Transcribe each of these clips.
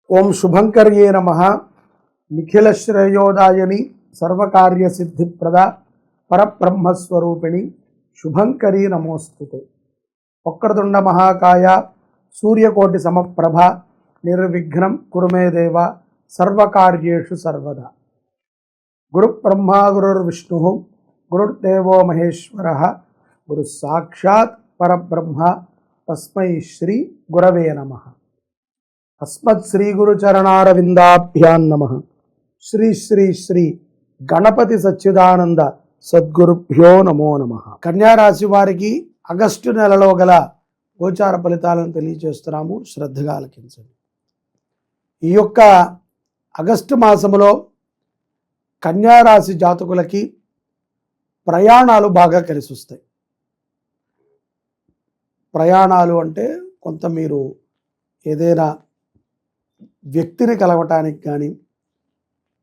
ఓం శుభంకర్యే నమః. నిఖిల శ్రేయోదాయని సర్వకార్య సిద్ధిప్రద పరబ్రహ్మస్వరూపిణి శుభంకరీ నమోస్తుతే. వక్రతుండ మహాకాయ సూర్యకోటి సమప్రభ నిర్విఘ్నం కురు మే దేవ సర్వకార్యేషు సర్వదా. గురు బ్రహ్మా గురుర్విష్ణు గురుర్దేవో మహేశ్వర గురు సాక్షాత్ పరబ్రహ్మ తస్మై శ్రీ గురవే నమః. అస్మత్ శ్రీ గురు చరణారవిందాభ్యాం నమః. శ్రీ శ్రీ శ్రీ గణపతి సచ్చిదానంద సద్గురుభ్యో నమో నమః. కన్యారాశి వారికి ఆగస్టు నెలలో గల గోచార ఫలితాలను తెలియజేస్తున్నాము, శ్రద్ధగా ఆలకించండి. ఈ యొక్క ఆగస్టు మాసములో కన్యారాశి జాతకులకి ప్రయాణాలు బాగా కలిసి వస్తాయి. ప్రయాణాలు అంటే కొంత మీరు ఏదైనా వ్యక్తిని కలవటానికి కానీ,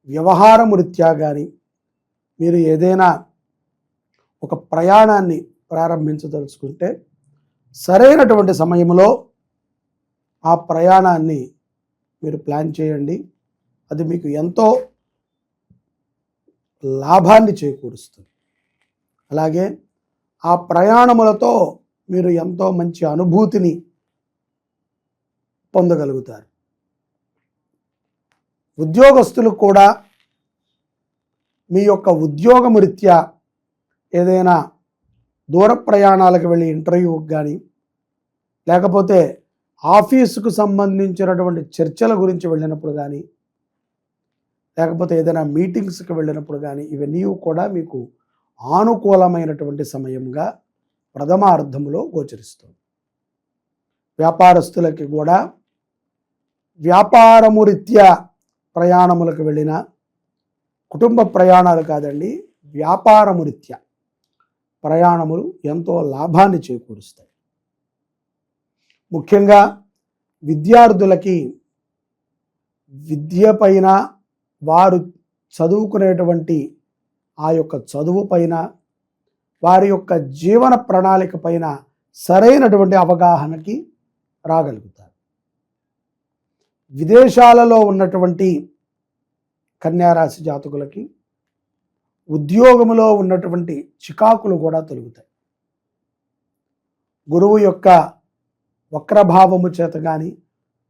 వ్యవహారం రీత్యా కానీ మీరు ఏదైనా ఒక ప్రయాణాన్ని ప్రారంభించదలుచుకుంటే సరైనటువంటి సమయంలో ఆ ప్రయాణాన్ని మీరు ప్లాన్ చేయండి. అది మీకు ఎంతో లాభాన్ని చేకూరుస్తుంది. అలాగే ఆ ప్రయాణములతో మీరు ఎంతో మంచి అనుభూతిని పొందగలుగుతారు. ఉద్యోగస్తులు కూడా మీ యొక్క ఉద్యోగం రీత్యా ఏదైనా దూర ప్రయాణాలకు వెళ్ళి ఇంటర్వ్యూకి కానీ, లేకపోతే ఆఫీసుకు సంబంధించినటువంటి చర్చల గురించి వెళ్ళినప్పుడు కానీ, లేకపోతే ఏదైనా మీటింగ్స్కి వెళ్ళినప్పుడు కానీ, ఇవన్నీ కూడా మీకు ఆనుకూలమైనటువంటి సమయంగా ప్రథమార్థంలో గోచరిస్తుంది. వ్యాపారస్తులకి కూడా వ్యాపారము రీత్యా ప్రయాణములకు వెళ్ళిన, కుటుంబ ప్రయాణాలు కాదండి, వ్యాపారము రీత్యా ప్రయాణములు ఎంతో లాభాన్ని చేకూరుస్తాయి. ముఖ్యంగా విద్యార్థులకి విద్య పైన, వారు చదువుకునేటువంటి ఆ యొక్క చదువు పైన, వారి యొక్క జీవన ప్రణాళిక పైన సరైనటువంటి అవగాహనకి రాగలుగుతారు. విదేశాలలో ఉన్నటువంటి కన్యారాశి జాతకులకి ఉద్యోగములో ఉన్నటువంటి చికాకులు కూడా తొలగుతాయి. గురువు యొక్క వక్రభావము చేత కానీ,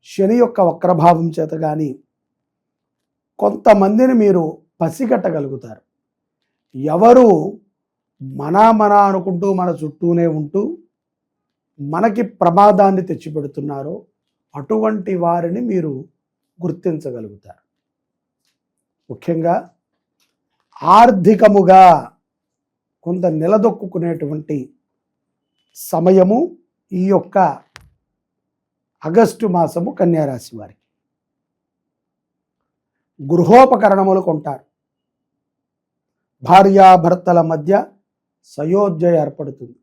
శని యొక్క వక్రభావం చేత కానీ కొంతమందిని మీరు పసిగట్టగలుగుతారు. ఎవరు మన అనుకుంటూ మన చుట్టూనే ఉంటూ మనకి ప్రమాదాన్ని తెచ్చిపెడుతున్నారో అటువంటి వారిని మీరు గుర్తించగలుగుతారు. ముఖ్యంగా ఆర్థికముగా కొంత నిలదొక్కునేటువంటి సమయము ఈ యొక్క ఆగస్టు మాసము కన్యారాశి వారికి. గృహోపకరణములు కొంటారు. భార్యాభర్తల మధ్య సయోధ్య ఏర్పడుతుంది.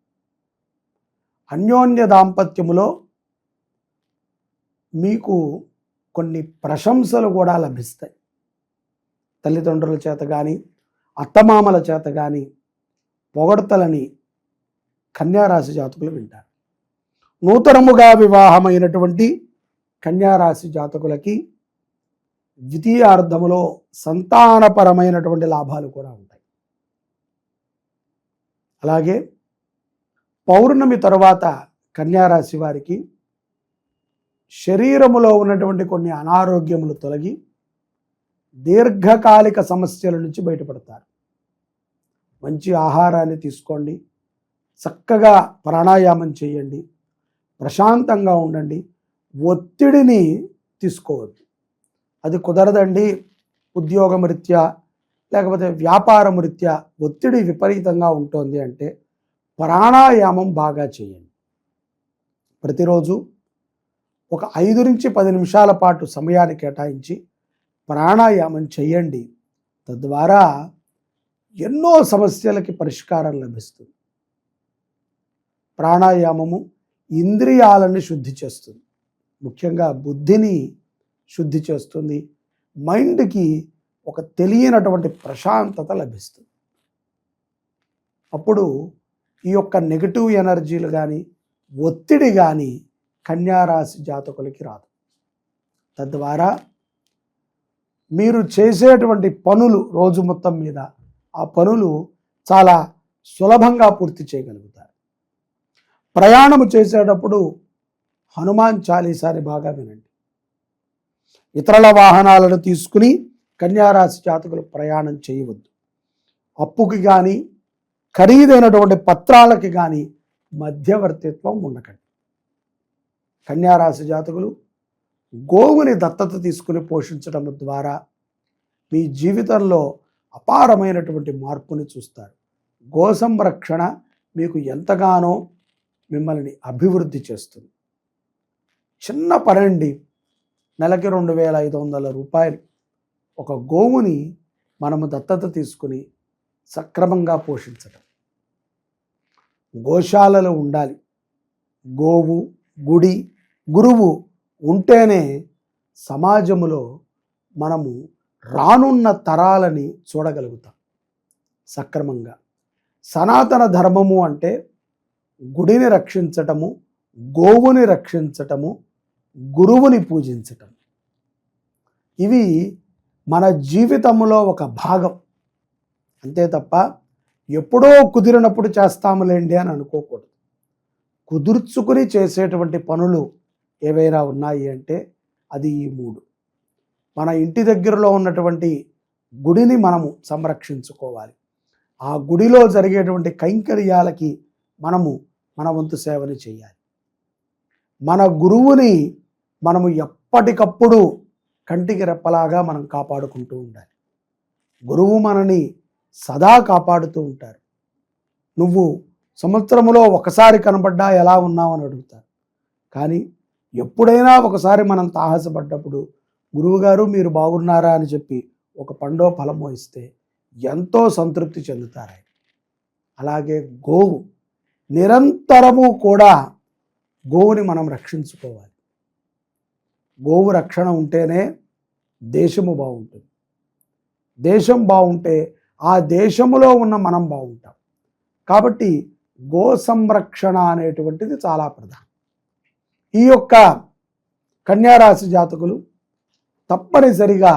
అన్యోన్య దాంపత్యములో మీకు కొన్ని ప్రశంసలు కూడా లభిస్తాయి. తల్లిదండ్రుల చేత కానీ, అత్తమామల చేత కానీ పొగడ్తలని కన్యారాశి జాతకులు వింటారు. నూతనముగా వివాహమైనటువంటి కన్యారాశి జాతకులకి ద్వితీయార్థములో సంతానపరమైనటువంటి లాభాలు కూడా ఉంటాయి. అలాగే పౌర్ణమి తరువాత కన్యారాశి వారికి శరీరములో ఉన్నటువంటి కొన్ని అనారోగ్యములు తొలగి దీర్ఘకాలిక సమస్యల నుంచి బయటపడతారు. మంచి ఆహారాన్ని తీసుకోండి, చక్కగా ప్రాణాయామం చేయండి, ప్రశాంతంగా ఉండండి. ఒత్తిడిని తీసుకోవద్దు. అది కుదరదండి, ఉద్యోగం రీత్యా లేకపోతే వ్యాపారం రీత్యా ఒత్తిడి విపరీతంగా ఉంటుంది అంటే ప్రాణాయామం బాగా చేయండి. ప్రతిరోజు ఒక 5 నుంచి 10 నిమిషాల పాటు సమయాన్ని కేటాయించి ప్రాణాయామం చేయండి. తద్వారా ఎన్నో సమస్యలకి పరిష్కారం లభిస్తుంది. ప్రాణాయామము ఇంద్రియాలను శుద్ధి చేస్తుంది. ముఖ్యంగా బుద్ధిని శుద్ధి చేస్తుంది. మైండ్కి ఒక తెలియనటువంటి ప్రశాంతత లభిస్తుంది. అప్పుడు ఈ యొక్క నెగటివ్ ఎనర్జీలు కానీ, ఒత్తిడి కానీ కన్యారాశి జాతకులకి రాదు. తద్వారా మీరు చేసేటువంటి పనులు రోజు మొత్తం మీద ఆ పనులు చాలా సులభంగా పూర్తి చేయగలుగుతారు. ప్రయాణము చేసేటప్పుడు హనుమాన్ చాలీసాని బాగా వినండి. ఇతరుల వాహనాలను తీసుకుని కన్యారాశి జాతకులు ప్రయాణం చేయవద్దు. అప్పుకి కానీ ఖరీదైనటువంటి పత్రాలకి కానీ మధ్యవర్తిత్వం ఉండకండి. కన్యారాశి జాతకులు గోవుని దత్తత తీసుకుని పోషించడం ద్వారా మీ జీవితంలో అపారమైనటువంటి మార్పుని చూస్తారు. గో సంరక్షణ మీకు ఎంతగానో మిమ్మల్ని అభివృద్ధి చేస్తుంది. చిన్న పనండి, నెలకి 2,500 రూపాయలు. ఒక గోవుని మనము దత్తత తీసుకుని సక్రమంగా పోషించడం. గోశాలలో ఉండాలి. గోవు, గుడి, గురువు ఉంటేనే సమాజంలో మనము రానున్న తరాలని చూడగలుగుతాం సక్రమంగా. సనాతన ధర్మము అంటే గుడిని రక్షించటము, గోవుని రక్షించటము, గురువుని పూజించటం. ఇవి మన జీవితంలో ఒక భాగం. అంతే తప్ప ఎప్పుడో కుదిరినప్పుడు చేస్తాములేండి అని అనుకోకూడదు. కుదుర్చుకుని చేసేటువంటి పనులు ఏవైనా ఉన్నాయి అంటే అది ఈ 3. మన ఇంటి దగ్గరలో ఉన్నటువంటి గుడిని మనము సంరక్షించుకోవాలి. ఆ గుడిలో జరిగేటువంటి కైంకర్యాలకి మనము మన వంతు సేవని చేయాలి. మన గురువుని మనము ఎప్పటికప్పుడు కంటికి రెప్పలాగా మనం కాపాడుకుంటూ ఉండాలి. గురువు మనని సదా కాపాడుతూ ఉంటారు. నువ్వు సంవత్సరంలో ఒకసారి కనబడ్డా ఎలా ఉన్నావు అని అడుగుతారు. కానీ ఎప్పుడైనా ఒకసారి మనం తాహసపడ్డప్పుడు గురువుగారు మీరు బాగున్నారా అని చెప్పి ఒక పండో ఫలమో ఇస్తే ఎంతో సంతృప్తి చెందుతారు. అలాగే గోవు నిరంతరము కూడా గోవుని మనం రక్షించుకోవాలి. గోవు రక్షణ ఉంటేనే దేశము బాగుంటుంది. దేశం బాగుంటే ఆ దేశములో ఉన్న మనం బాగుంటాం. కాబట్టి గో సంరక్షణ అనేటువంటిది చాలా ప్రధానం. ఈ యొక్క కన్యారాశి జాతకులు తప్పనిసరిగా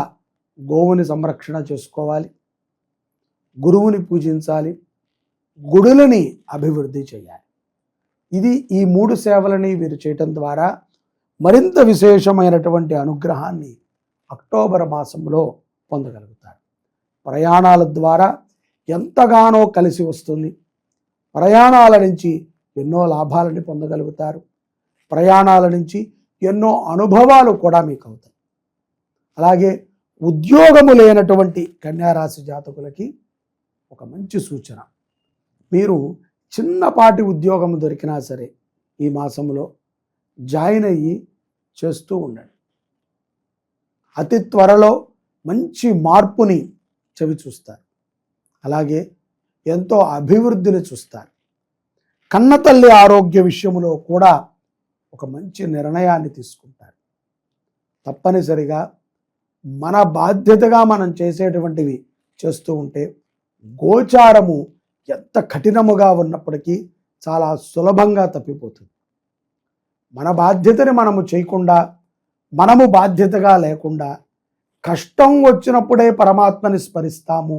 గోవుని సంరక్షణ చేసుకోవాలి, గురువుని పూజించాలి, గుడులని అభివృద్ధి చేయాలి. ఇది ఈ 3 సేవలని వీరు చేయటం ద్వారా మరింత విశేషమైనటువంటి అనుగ్రహాన్ని అక్టోబర్ మాసంలో పొందగలుగుతారు. ప్రయాణాల ద్వారా ఎంతగానో కలిసి వస్తుంది. ప్రయాణాల నుంచి ఎన్నో లాభాలని పొందగలుగుతారు. ప్రయాణాల నుంచి ఎన్నో అనుభవాలు కూడా మీకు అవుతాయి. అలాగే ఉద్యోగము లేనటువంటి కన్యారాశి జాతకులకి ఒక మంచి సూచన. మీరు చిన్నపాటి ఉద్యోగం దొరికినా సరే ఈ మాసంలో జాయిన్ అయ్యి చేస్తూ ఉండండి. అతి త్వరలో మంచి మార్పుని చవి చూస్తారు. అలాగే ఎంతో అభివృద్ధిని చూస్తారు. కన్నతల్లి ఆరోగ్య విషయంలో కూడా ఒక మంచి నిర్ణయాన్ని తీసుకుంటారు. తప్పనిసరిగా మన బాధ్యతగా మనం చేసేటువంటివి చేస్తూ ఉంటే గోచారము ఎంత కఠినముగా ఉన్నప్పటికీ చాలా సులభంగా తప్పిపోతుంది. మన బాధ్యతని మనము చేయకుండా, మనము బాధ్యతగా లేకుండా కష్టం వచ్చినప్పుడే పరమాత్మని స్మరిస్తాము,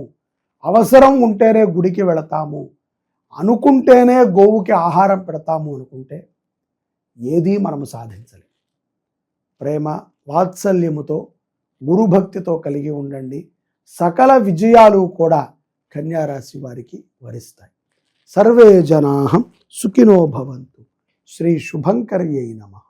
అవసరం ఉంటేనే గుడికి వెళతాము, అనుకుంటేనే గోవుకి ఆహారం పెడతాము అనుకుంటే ఏదీ మనము సాధించలేము. ప్రేమ వాత్సల్యముతో గురుభక్తితో కలిగి ఉండండి. సకల విజయాలు కూడా కన్యారాశి వారికి వరిస్తాయి. సర్వే జనాః సుఖినో భవంతు. శ్రీ శుభంకర్యై నమః.